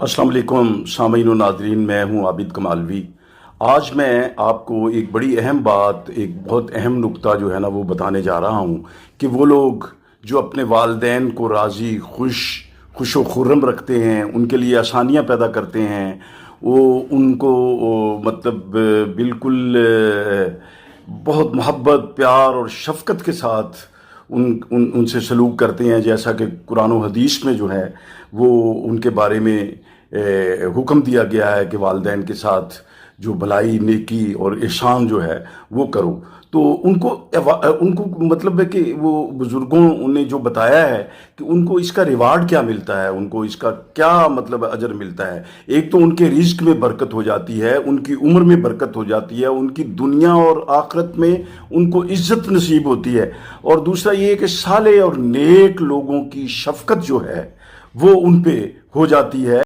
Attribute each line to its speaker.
Speaker 1: अस्सलाम वालेकुम सामीन व नाज़रीन, मैं हूं आबिद कमालवी। आज मैं आपको एक बड़ी अहम बात, एक बहुत अहम नुक्ता जो है ना वो बताने जा रहा हूं कि वो लोग जो अपने वालिदैन को राज़ी खुश व खुर्रम रखते हैं, उनके लिए आसानियां पैदा करते हैं, वो उनको मतलब बिल्कुल बहुत मोहब्बत प्यार और शफ़क़त के साथ उनसे सलूक करते हैं, जैसा कि कुरान व हदीस में जो है वो उनके बारे में हुक्म दिया गया है कि वालिदैन के साथ जो भलाई नेकी और एहसान जो है वो करो। तो उनको मतलब है कि वो बुज़ुर्गों ने जो बताया है कि उनको इसका रिवार्ड क्या मिलता है, उनको इसका क्या मतलब अजर मिलता है। एक तो उनके रिज़्क में बरकत हो जाती है, उनकी उम्र में बरकत हो जाती है, उनकी दुनिया और आखिरत में उनको इज़्ज़त नसीब होती है। और दूसरा ये कि साले और नेक लोगों की शफ़क़त जो है वो उन पे हो जाती है।